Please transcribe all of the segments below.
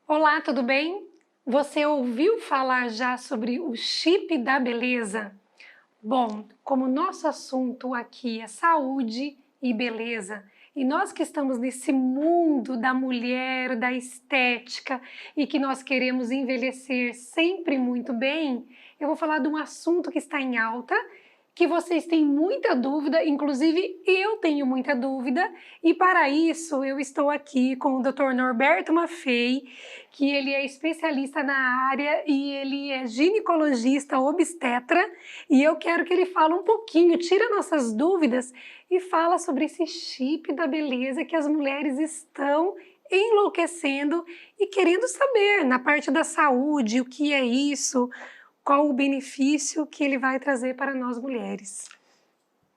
Olá, tudo bem? Você ouviu falar já sobre o chip da beleza? Bom, como nosso assunto aqui é saúde e beleza, e nós que estamos nesse mundo da mulher, da estética e que nós queremos envelhecer sempre muito bem, eu vou falar de um assunto que está em alta, que vocês têm muita dúvida, inclusive eu tenho muita dúvida, e para isso eu estou aqui com o Dr. Norberto Maffei, que ele é especialista na área e ele é ginecologista obstetra, e eu quero que ele fale um pouquinho, tira nossas dúvidas e fala sobre esse chip da beleza que as mulheres estão enlouquecendo e querendo saber na parte da saúde, o que é isso, qual o benefício que ele vai trazer para nós mulheres.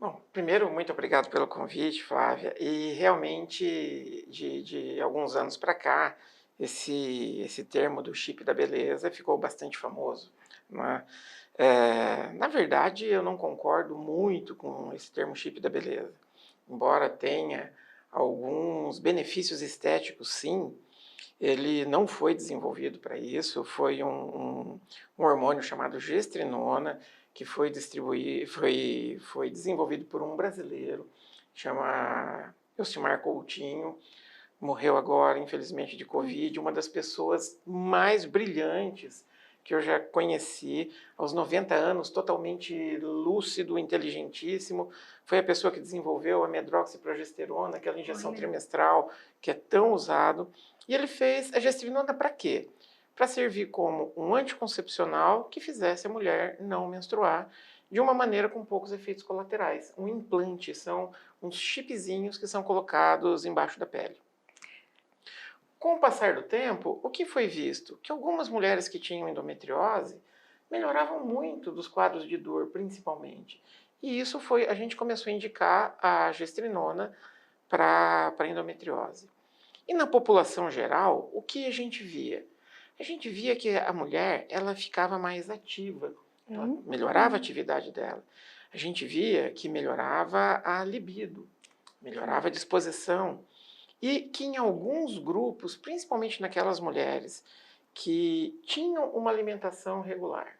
Bom, primeiro, muito obrigado pelo convite, Flávia. E realmente, de alguns anos para cá, esse termo do chip da beleza ficou bastante famoso, não é? Na verdade, eu não concordo muito com esse termo chip da beleza. Embora tenha alguns benefícios estéticos, sim, ele não foi desenvolvido para isso, foi um hormônio chamado gestrinona, que foi desenvolvido por um brasileiro, chama Elcimar Coutinho, morreu agora, infelizmente, de Covid, uma das pessoas mais brilhantes que eu já conheci, aos 90 anos, totalmente lúcido, inteligentíssimo. Foi a pessoa que desenvolveu a medroxiprogesterona, aquela injeção trimestral que é tão usado. E ele fez a gestrinona para quê? Para servir como um anticoncepcional que fizesse a mulher não menstruar de uma maneira com poucos efeitos colaterais. Um implante, são uns chipzinhos que são colocados embaixo da pele. Com o passar do tempo, o que foi visto? Que algumas mulheres que tinham endometriose melhoravam muito dos quadros de dor, principalmente. E isso foi, a gente começou a indicar a gestrinona para endometriose. E na população geral, o que a gente via? A gente via que a mulher, ela ficava mais ativa, ela melhorava a atividade dela. A gente via que melhorava a libido, melhorava a disposição. E que em alguns grupos, principalmente naquelas mulheres que tinham uma alimentação regular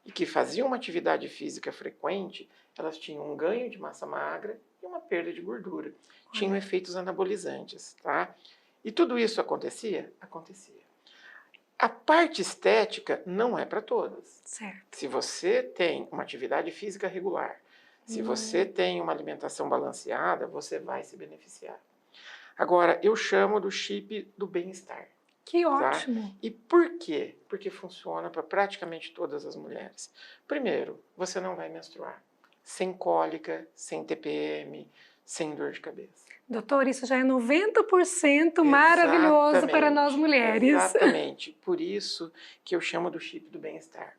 e que faziam uma atividade física frequente, elas tinham um ganho de massa magra e uma perda de gordura. Tinham efeitos anabolizantes, tá? E tudo isso acontecia? Acontecia. A parte estética não é para todas. Certo. Se você tem uma atividade física regular, se você tem uma alimentação balanceada, você vai se beneficiar. Agora, eu chamo do chip do bem-estar. Que Tá? ótimo! E por quê? Porque funciona para praticamente todas as mulheres. Primeiro, você não vai menstruar. Sem cólica, sem TPM, sem dor de cabeça. Doutor, isso já é 90% maravilhoso para nós mulheres. Exatamente. Por isso que eu chamo do chip do bem-estar.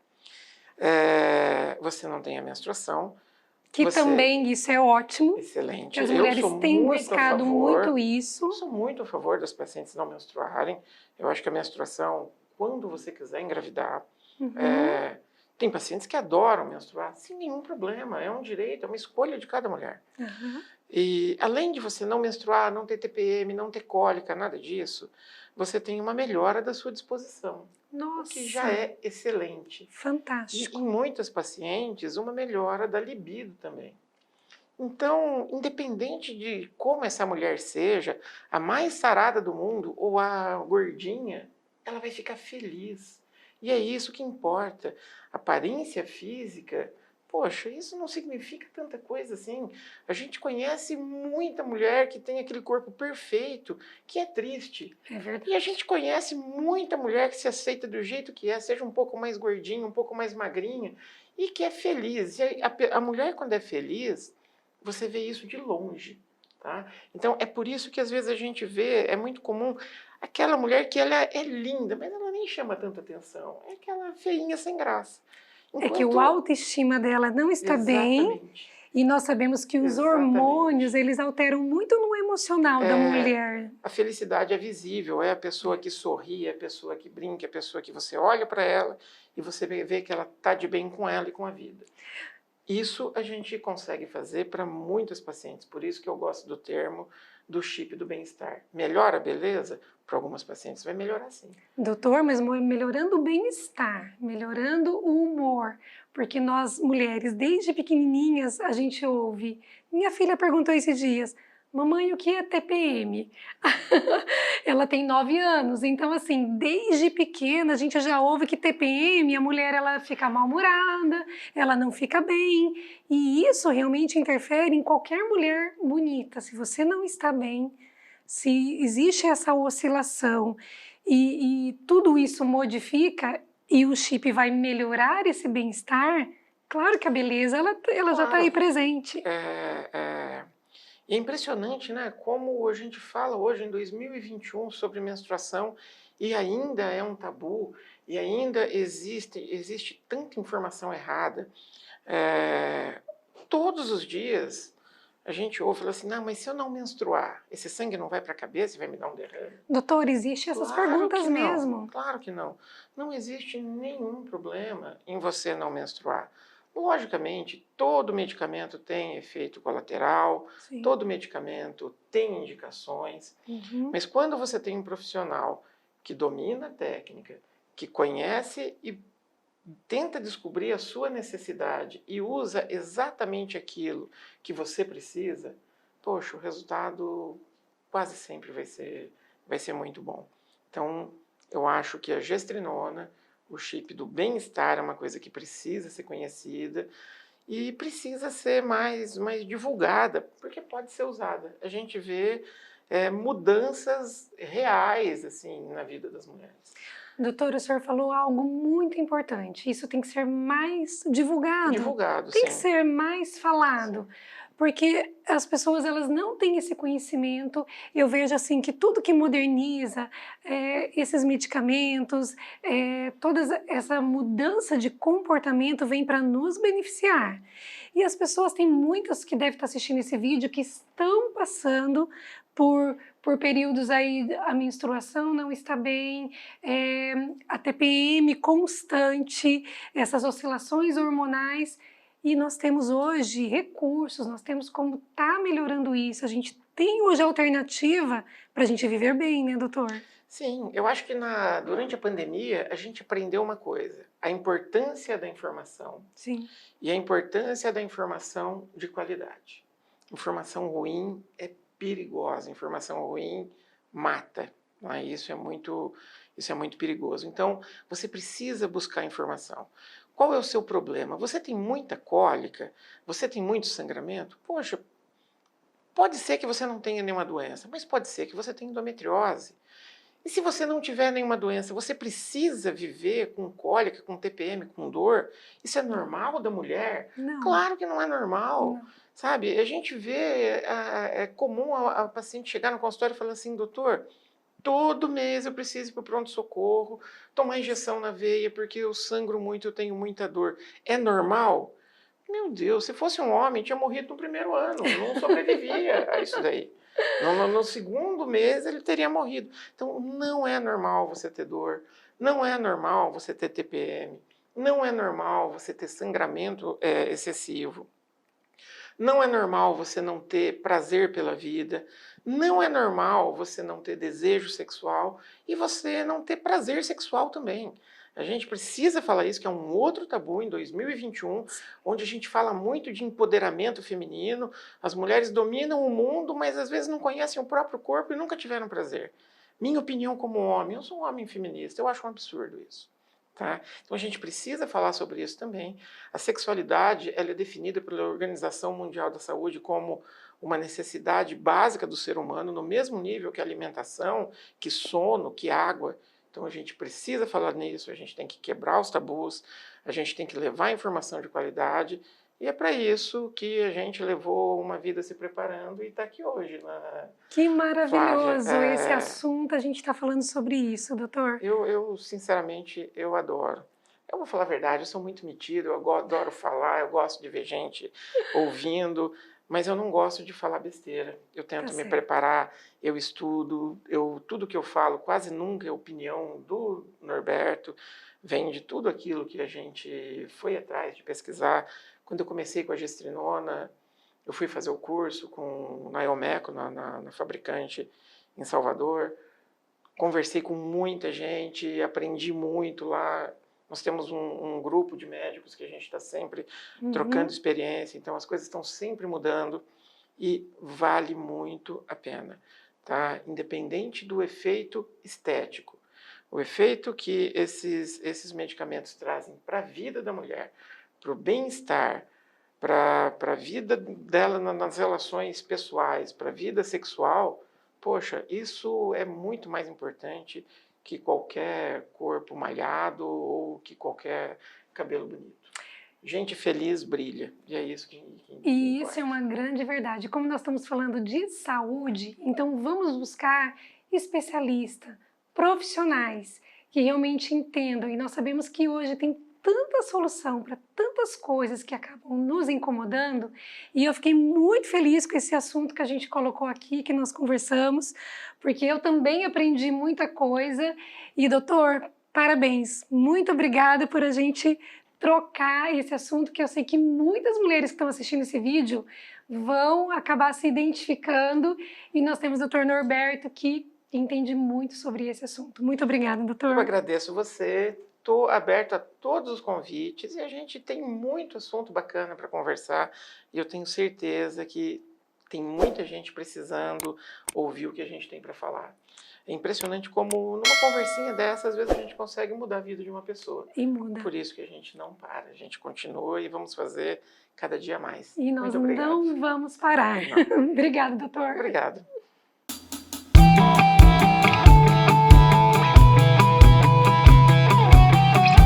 Você não tem a menstruação. Que também isso é ótimo. Excelente. Que as mulheres têm buscado muito isso. Eu sou muito a favor das pacientes não menstruarem. Eu acho que a menstruação, quando você quiser engravidar, tem pacientes que adoram menstruar sem nenhum problema. É um direito, é uma escolha de cada mulher. E além de você não menstruar, não ter TPM, não ter cólica, nada disso, você tem uma melhora da sua disposição. Nossa! O que já é excelente. Fantástico. E em muitas pacientes, uma melhora da libido também. Então, independente de como essa mulher seja, a mais sarada do mundo ou a gordinha, ela vai ficar feliz. E é isso que importa. Aparência física, poxa, isso não significa tanta coisa assim. A gente conhece muita mulher que tem aquele corpo perfeito, que é triste. É verdade. E a gente conhece muita mulher que se aceita do jeito que é, seja um pouco mais gordinha, um pouco mais magrinha, e que é feliz. E a mulher, quando é feliz, você vê isso de longe, tá? Então, é por isso que às vezes a gente vê, é muito comum, aquela mulher que ela é linda, mas ela nem chama tanta atenção. É aquela feinha sem graça. É que a autoestima dela não está bem, e nós sabemos que os hormônios, eles alteram muito no emocional da mulher. A felicidade é visível, é a pessoa que sorri, é a pessoa que brinca, é a pessoa que você olha para ela e você vê que ela está de bem com ela e com a vida. Isso a gente consegue fazer para muitas pacientes, por isso que eu gosto do termo do chip do bem-estar. Melhora a beleza? Para algumas pacientes vai melhorar sim. Doutor, mas melhorando o bem-estar, melhorando o humor, porque nós mulheres, desde pequenininhas, a gente ouve. Minha filha perguntou esses dias, mamãe, o que é TPM? Ela tem 9 anos, então assim, desde pequena a gente já ouve que TPM, a mulher ela fica mal-humorada, ela não fica bem, e isso realmente interfere em qualquer mulher bonita. Se você não está bem, se existe essa oscilação e tudo isso modifica e o chip vai melhorar esse bem-estar, claro que a beleza ela já está aí Claro, presente. é impressionante, né? Como a gente fala hoje em 2021 sobre menstruação e ainda é um tabu e ainda existe tanta informação errada. Todos os dias a gente ouve e fala assim, não, mas se eu não menstruar, esse sangue não vai para a cabeça e vai me dar um derrame? Doutor, existem essas Claro perguntas que não, mesmo. claro que não. Não existe nenhum problema em você não menstruar. Logicamente, todo medicamento tem efeito colateral, Sim. todo medicamento tem indicações, mas quando você tem um profissional que domina a técnica, que conhece e tenta descobrir a sua necessidade e usa exatamente aquilo que você precisa, poxa, o resultado quase sempre vai ser muito bom. Então, eu acho que a gestrinona, o chip do bem-estar é uma coisa que precisa ser conhecida e precisa ser mais divulgada, porque pode ser usada. A gente vê mudanças reais assim na vida das mulheres. Doutor, o senhor falou algo muito importante. Isso tem que ser mais divulgado. Divulgado, tem sim. que ser mais falado. Sim. Porque as pessoas elas não têm esse conhecimento. Eu vejo assim que tudo que moderniza esses medicamentos, toda essa mudança de comportamento vem para nos beneficiar. E as pessoas, tem muitas que devem estar assistindo esse vídeo que estão passando por períodos aí, a menstruação não está bem, a TPM constante, essas oscilações hormonais, e nós temos hoje recursos, nós temos como estar melhorando isso, a gente tem hoje alternativa para a gente viver bem, né, doutor? Sim, eu acho que durante a pandemia a gente aprendeu uma coisa, a importância da informação. Sim. E a importância da informação de qualidade. Informação ruim é perigosa, informação ruim mata. Né? Isso é muito perigoso. Então, você precisa buscar informação. Qual é o seu problema? Você tem muita cólica? Você tem muito sangramento? Poxa, pode ser que você não tenha nenhuma doença, mas pode ser que você tenha endometriose. E se você não tiver nenhuma doença, você precisa viver com cólica, com TPM, com dor? Isso é normal da mulher? Não. Claro que não é normal. Não. Sabe, a gente vê, é comum a paciente chegar no consultório e falar assim, doutor, todo mês eu preciso ir para o pronto-socorro, tomar injeção na veia porque eu sangro muito, eu tenho muita dor. É normal? Meu Deus, se fosse um homem, tinha morrido no primeiro ano, não sobrevivia a isso daí. No segundo mês ele teria morrido. Então não é normal você ter dor, não é normal você ter TPM, não é normal você ter sangramento excessivo, não é normal você não ter prazer pela vida, não é normal você não ter desejo sexual e você não ter prazer sexual também. A gente precisa falar isso, que é um outro tabu em 2021, onde a gente fala muito de empoderamento feminino, as mulheres dominam o mundo, mas às vezes não conhecem o próprio corpo e nunca tiveram prazer. Minha opinião como homem, eu sou um homem feminista, eu acho um absurdo isso. Tá? Então a gente precisa falar sobre isso também. A sexualidade ela é definida pela Organização Mundial da Saúde como uma necessidade básica do ser humano, no mesmo nível que alimentação, que sono, que água. Então a gente precisa falar nisso, a gente tem que quebrar os tabus, a gente tem que levar informação de qualidade, e é para isso que a gente levou uma vida se preparando e está aqui hoje. Que maravilhoso Flávia, esse assunto, a gente está falando sobre isso, doutor. Eu, sinceramente, eu adoro. Eu vou falar a verdade, eu sou muito metido, eu adoro falar, eu gosto de ver gente ouvindo, mas eu não gosto de falar besteira. Eu tento me preparar, eu estudo, tudo que eu falo quase nunca é opinião do Norberto, vem de tudo aquilo que a gente foi atrás de pesquisar. Quando eu comecei com a gestrinona, Eu fui fazer o curso na Iomeco, na fabricante em Salvador. Conversei com muita gente, aprendi muito lá. Nós temos um grupo de médicos que a gente está sempre trocando experiência, então as coisas estão sempre mudando e vale muito a pena, tá? Independente do efeito estético, o efeito que esses medicamentos trazem para a vida da mulher, para o bem-estar, para a vida dela nas relações pessoais, para a vida sexual, poxa, isso é muito mais importante que qualquer corpo malhado ou que qualquer cabelo bonito. Gente feliz brilha, e é isso que E importa. isso é uma grande verdade. Como nós estamos falando de saúde, então vamos buscar especialistas, profissionais que realmente entendam. E nós sabemos que hoje tem tanta solução para tantas coisas que acabam nos incomodando. E eu fiquei muito feliz com esse assunto que a gente colocou aqui, que nós conversamos, porque eu também aprendi muita coisa. E, doutor, parabéns. Muito obrigada por a gente trocar esse assunto, que eu sei que muitas mulheres que estão assistindo esse vídeo vão acabar se identificando, e nós temos o Dr. Norberto que entende muito sobre esse assunto. Muito obrigada, doutor. Eu agradeço você, estou aberto a todos os convites e a gente tem muito assunto bacana para conversar e eu tenho certeza que tem muita gente precisando ouvir o que a gente tem para falar. É impressionante como numa conversinha dessa, às vezes a gente consegue mudar a vida de uma pessoa. E muda. Por isso que a gente não para, a gente continua e vamos fazer cada dia mais. E nós Muito obrigado. não vamos parar. Obrigada, doutor. Obrigado.